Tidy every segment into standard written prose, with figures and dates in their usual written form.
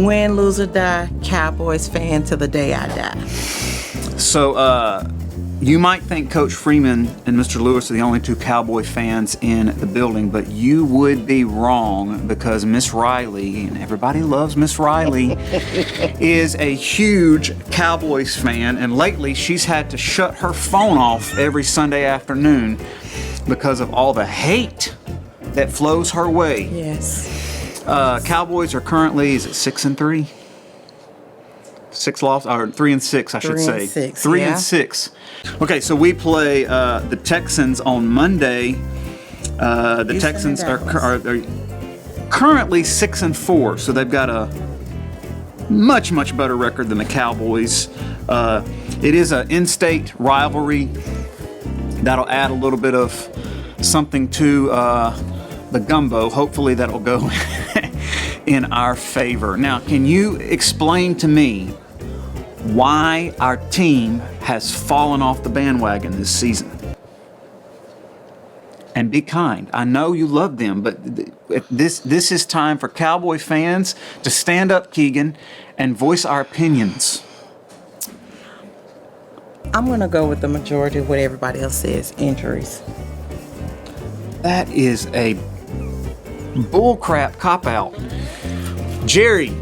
Win, lose, or die, Cowboys fan till the day I die. So, you might think Coach Freeman and Mr. Lewis are the only two Cowboy fans in the building, but you would be wrong because Miss Riley, and everybody loves Miss Riley, is a huge Cowboys fan, and lately she's had to shut her phone off every Sunday afternoon because of all the hate that flows her way. Yes. Cowboys are currently, is it 6-3? 6 losses, or 3-6, I should say. 3-6, 3-6. Okay, so we play the Texans on Monday. The Texans are currently 6-4, so they've got a much better record than the Cowboys. It is an in-state rivalry. That'll add a little bit of something to the gumbo. Hopefully that'll go in our favor. Now, can you explain to me why our team has fallen off the bandwagon this season? And be kind. I know you love them, but this is time for Cowboy fans to stand up, Keegan, and voice our opinions. I'm going to go with the majority of what everybody else says, injuries. That is a bullcrap cop-out. Jerry,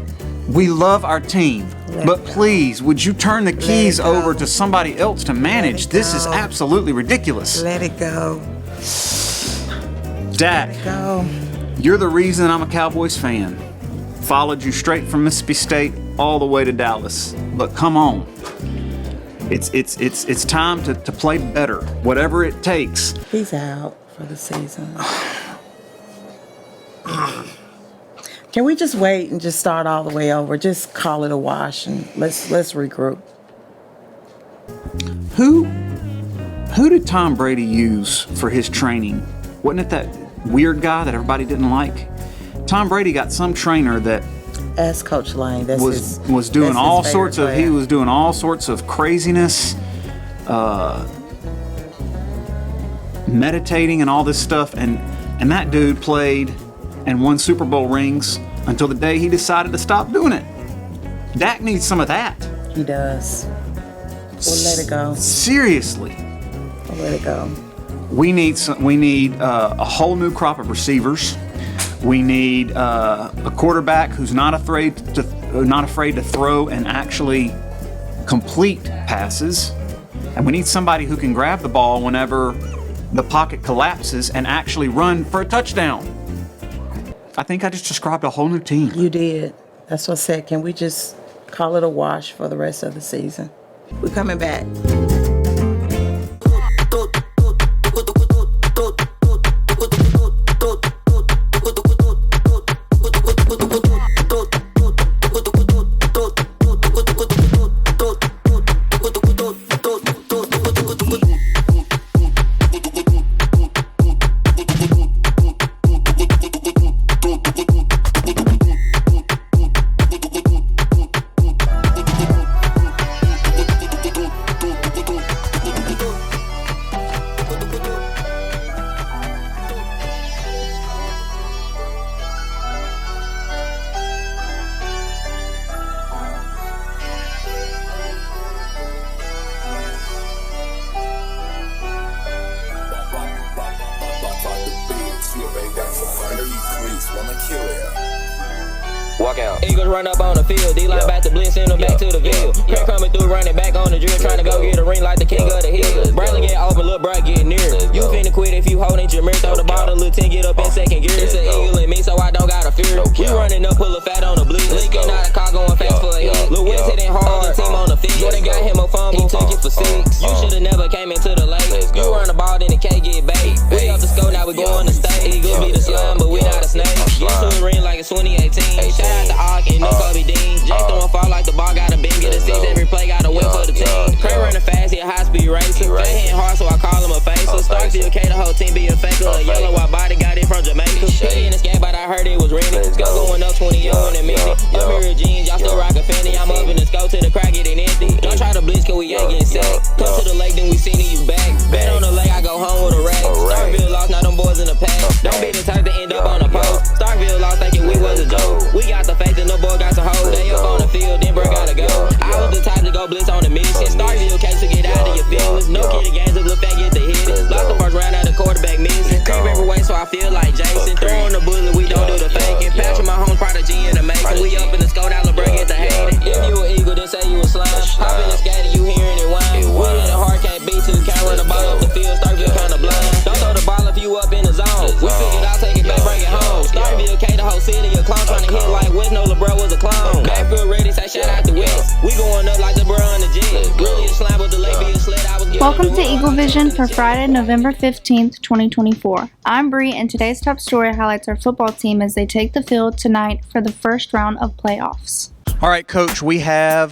we love our team, but please, would you turn the keys over to somebody else to manage? This is absolutely ridiculous. Let it go. Dak, you're the reason I'm a Cowboys fan. Followed you straight from Mississippi State all the way to Dallas. But come on. It's time to play better, whatever it takes. He's out for the season. Can we just wait and just start all the way over? Just call it a wash and let's regroup. Who did Tom Brady use for his training? Wasn't it that weird guy that everybody didn't like? Tom Brady got some trainer that Ask Coach Lane. was doing all sorts of he was doing all sorts of craziness, meditating and all this stuff, and that dude played and won Super Bowl rings until the day he decided to stop doing it. Dak needs some of that. He does. We'll let it go. Seriously. We'll let it go. We need a whole new crop of receivers. We need a quarterback who's not afraid to throw and actually complete passes. And we need somebody who can grab the ball whenever the pocket collapses and actually run for a touchdown. I think I just described a whole new team. You did. That's what I said. Can we just call it a wash for the rest of the season? We're coming back. Walk out. Eagles run up on the field. D-line back to blitz, send them back to the field. Craig coming through, running back on the drill, trying to go get a ring like the king of the hill. Bradley get over, look, bro, get near. You finna quit if you holding Jameer. Throw the ball to Lil 10, get up in second gear. It's an eagle in me, so I don't gotta fear. We running up, pull a fat on the blitz. Leaking out a car, going fast for a hit. Lil West hitting hard, the team on the field. Jordan got him a fumble, he took it for 6. You should've never came into the lake. You run the ball, then the K get bait. We up the score, now we going to state. Eagles be the slime, but we not a snake. Yes, to the ring like it's 2018. Shout out to Ark and no Kobe Dean. Jay throwing fall like the ball got a beam. Get a 6 every play, got a win for the team. Craig running fast, he a high speed racer. They hitting hard, so I call him a facer. Starkfield K, the whole team be a faker. A yellow white body got it from Jamaica. He in the game, but I heard it was rented. Go going up 20 in a minute. Your mirror jeans, y'all still rockin' Fendi. I'm up in the scope to the crack, getting empty. Don't try to blitz, cause we ain't getting sacked. Come to the lake, then we seen you back. Bet on the lake, I go home with a rack. Starkville lost, now them boys in the pack. Don't be the type to end up on a post. Starkville lost, thinking we was a joke. We got the faith and the boy got some hoes. jet. Really a slime with the lake be a sled. I was giving Welcome them to a Eagle run. Vision for Friday, November 15th, 2024. I'm Bree, and today's top story highlights our football team as they take the field tonight for the first round of playoffs. All right, Coach, we have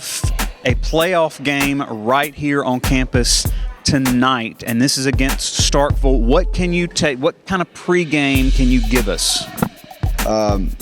a playoff game right here on campus tonight, and this is against Starkville. What can you take? What kind of pregame can you give us?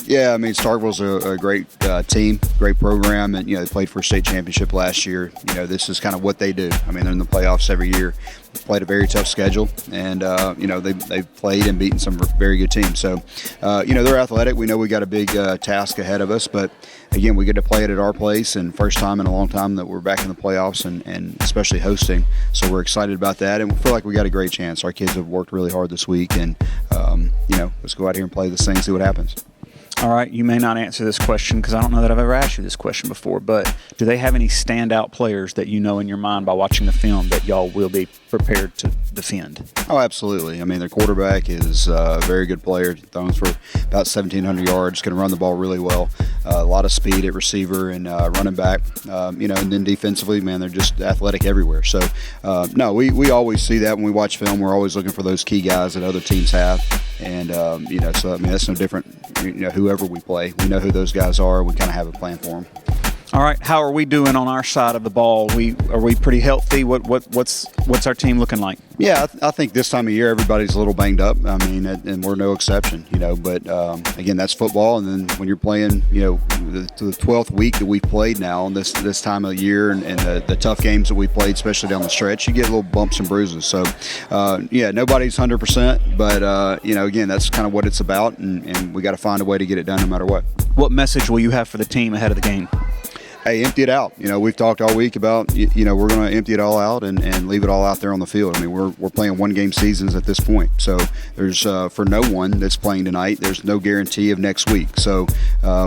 Yeah, I mean, Starkville's a great team, great program, and, they played for a state championship last year. This is kind of what they do. I mean, they're in the playoffs every year. They played a very tough schedule, and, they've played and beaten some very good teams. So, they're athletic. We know we got a big task ahead of us, but, again, we get to play it at our place, and first time in a long time that we're back in the playoffs and especially hosting. So we're excited about that, and we feel like we got a great chance. Our kids have worked really hard this week, and, let's go out here and play this thing, see what happens. All right, you may not answer this question because I don't know that I've ever asked you this question before, but do they have any standout players that you know in your mind by watching the film that y'all will be prepared to defend? Oh, absolutely. I mean, their quarterback is a very good player, throws for about 1,700 yards, can run the ball really well, a lot of speed at receiver and running back, and then defensively, man, they're just athletic everywhere. So, no, we always see that when we watch film. We're always looking for those key guys that other teams have, and, so, I mean, that's no different, whoever we play. We know who those guys are. We kind of have a plan for them. All right, how are we doing on our side of the ball? Are we pretty healthy? What's our team looking like? Yeah, I think this time of year everybody's a little banged up. I mean, and we're no exception, But again, that's football, and then when you're playing, the 12th week that we've played now, and this time of the year, and the tough games that we played, especially down the stretch, you get little bumps and bruises. So, nobody's 100%, but again, that's kind of what it's about, and we got to find a way to get it done no matter what. What message will you have for the team ahead of the game? Hey, empty it out. We've talked all week about, we're going to empty it all out and leave it all out there on the field. I mean, we're playing one-game seasons at this point. So there's, for no one that's playing tonight, there's no guarantee of next week. So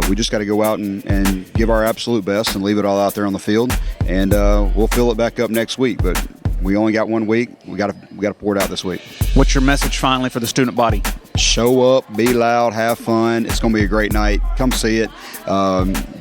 we just got to go out and give our absolute best and leave it all out there on the field. And we'll fill it back up next week. But we only got 1 week. We got to pour it out this week. What's your message finally for the student body? Show up, be loud, have fun. It's going to be a great night. Come see it.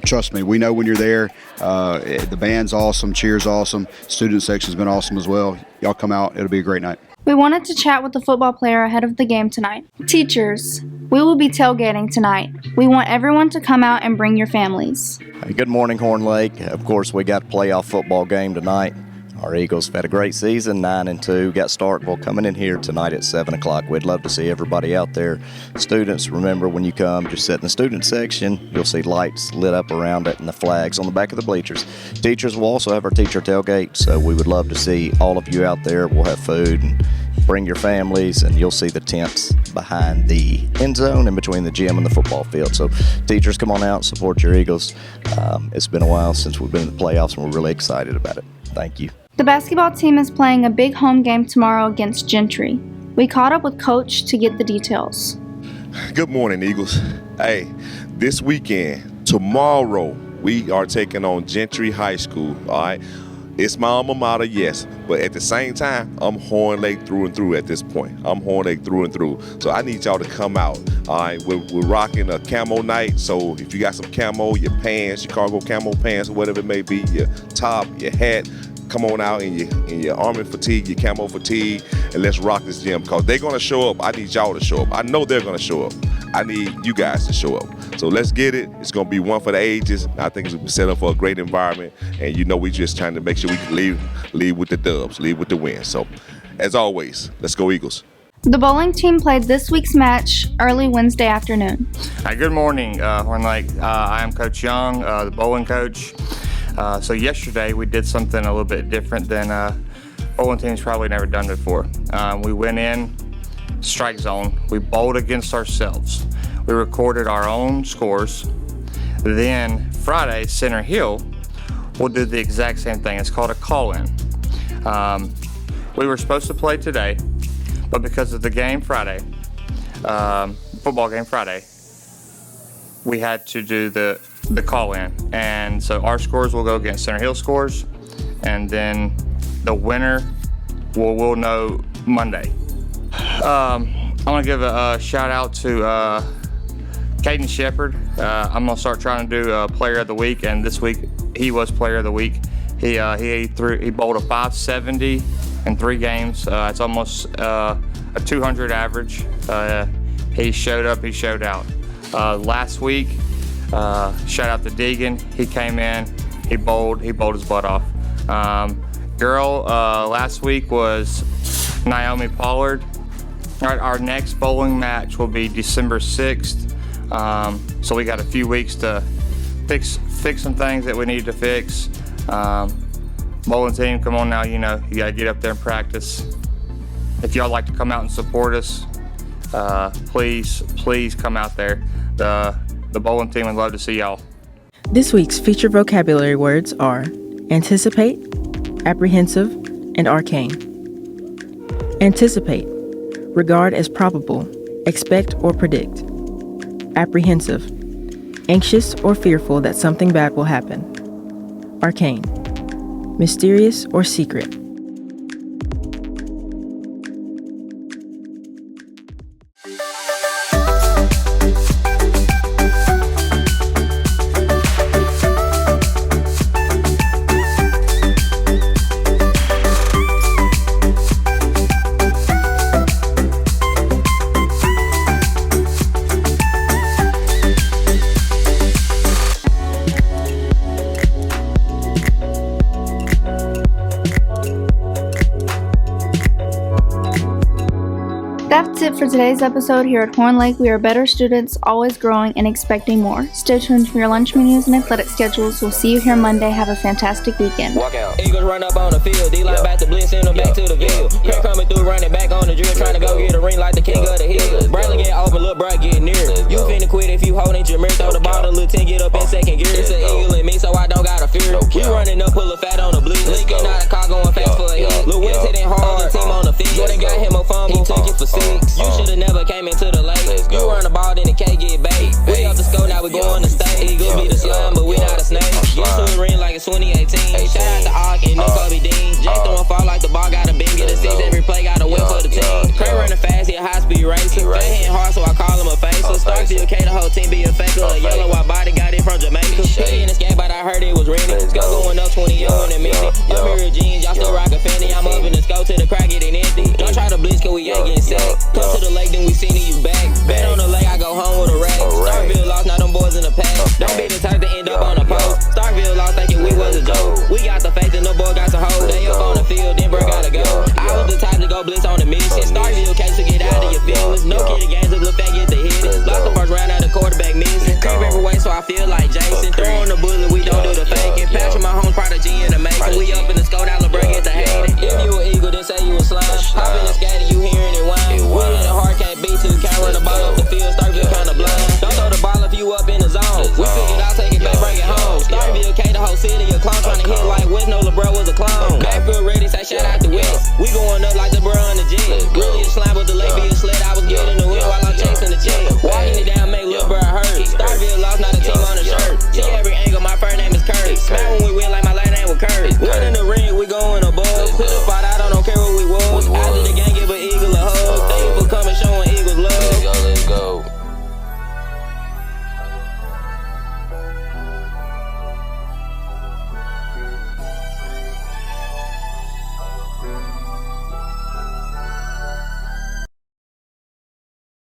Trust me, we know when you're there. The band's awesome, cheer's awesome. Student section's been awesome as well. Y'all come out. It'll be a great night. We wanted to chat with the football player ahead of the game tonight. Teachers, we will be tailgating tonight. We want everyone to come out and bring your families. Hey, good morning, Horn Lake. Of course, we got a playoff football game tonight. Our Eagles have had a great season, 9-2. Got Starkville coming in here tonight at 7 o'clock. We'd love to see everybody out there. Students, remember when you come, just sit in the student section. You'll see lights lit up around it and the flags on the back of the bleachers. Teachers will also have our teacher tailgate, so we would love to see all of you out there. We'll have food and bring your families, and you'll see the tents behind the end zone and between the gym and the football field. So teachers, come on out, support your Eagles. It's been a while since we've been in the playoffs, and we're really excited about it. Thank you. The basketball team is playing a big home game tomorrow against Gentry. We caught up with Coach to get the details. Good morning, Eagles. Hey, this weekend, tomorrow, we are taking on Gentry High School, all right? It's my alma mater, yes, but at the same time, I'm Horn Lake through and through at this point. I'm Horn Lake through and through. So I need y'all to come out, all right? We're rocking a camo night, so if you got some camo, your pants, your cargo camo pants, or whatever it may be, your top, your hat, come on out in your army fatigue, your camo fatigue, and let's rock this gym, because they're going to show up. I need y'all to show up. I know they're going to show up. I need you guys to show up. So let's get it. It's going to be one for the ages. I think it's going to be set up for a great environment, and we just trying to make sure we can leave with the dubs, leave with the win. So as always, let's go Eagles. The bowling team played this week's match early Wednesday afternoon. Hi, good morning, Horn Lake. I am Coach Young, the bowling coach. So yesterday we did something a little bit different than bowling team's probably never done before. We went in strike zone. We bowled against ourselves. We recorded our own scores. Then Friday, Center Hill will do the exact same thing. It's called a call-in. We were supposed to play today, but because of the game Friday, football game Friday, we had to do the call-in. And so our scores will go against Center Hill scores, and then the winner we'll know Monday. I want to give a shout out to Caden Shepard. I'm going to start trying to do Player of the Week, and this week he was Player of the Week. He bowled a 570 in 3 games. It's almost a 200 average. He showed up, he showed out. Last week, shout out to Deegan. He came in, he bowled his butt off. Girl last week was Naomi Pollard. Our next bowling match will be December 6th. So we got a few weeks to fix some things that we need to fix. Bowling team, come on now, you gotta get up there and practice. If y'all like to come out and support us, please come out there. The bowling team would love to see y'all. This week's featured vocabulary words are anticipate, apprehensive, and arcane. Anticipate, regard as probable, expect or predict. Apprehensive, anxious or fearful that something bad will happen. Arcane, mysterious or secret. That's it for today's episode here at Horn Lake. We are better students, always growing and expecting more. Stay tuned for your lunch menus and athletic schedules. We'll see you here Monday. Have a fantastic weekend. Walk out. Eagles run up on the field. D-line back to blitz, send them back to the field. Craig coming through, running back on the drill, trying to go get a ring like the king of the hill. Bradley get open, little bro get near. You finna quit if you holding Jameer. Throw the ball to Lil 10, get up in second gear. It's an eagle in me, so I don't gotta fear. We running up, pull a fat on the blitz. Linking out a car going fast for a hit. Lil West hitting hard, the team on the field. Jordan got him a fumble, he took it for 6. You should've never came into the lake. You run the ball, then the K get bait. We off the score, now we going to state. Eagles be the slime, but we not a snake. Get to the ring like it's 2018. Shout out to Ark and Nick Kobe Dean. Jay throwing fall like the ball got a beam. Get a 6 every play, got a win for the team. Craig running fast, he a high speed racer. They hitting hard, so I call him a facer. Starkville K, the whole team be a faker. A yellow white body got it from Jamaica. He in the game, but I heard it was rented. Go going up 20 in a minute. Your mirror jeans, y'all still rockin' Fendi. I'm up in the scope till the crack getting empty. Don't try to blitz, cause we ain't getting sacked. Come to the lake, then we seen you back. Bet on the lake, I go home with a rack. Starkville lost, now them boys in the pack. Don't be the type to end up on the post. Starkville lost, thinking we was a joke. We got the faith and the boy got some hoes. They up on the field, then bro gotta go. I was the type to go blitz on the mission. Starkville case to get out of your feelings. No kidding games, look fat, get the hit it. Lost the first round out of quarterback missing. Creep every way, so I feel like Jason. Throw on the bullet, we don't do the faking. Patrick, my home prodigy in the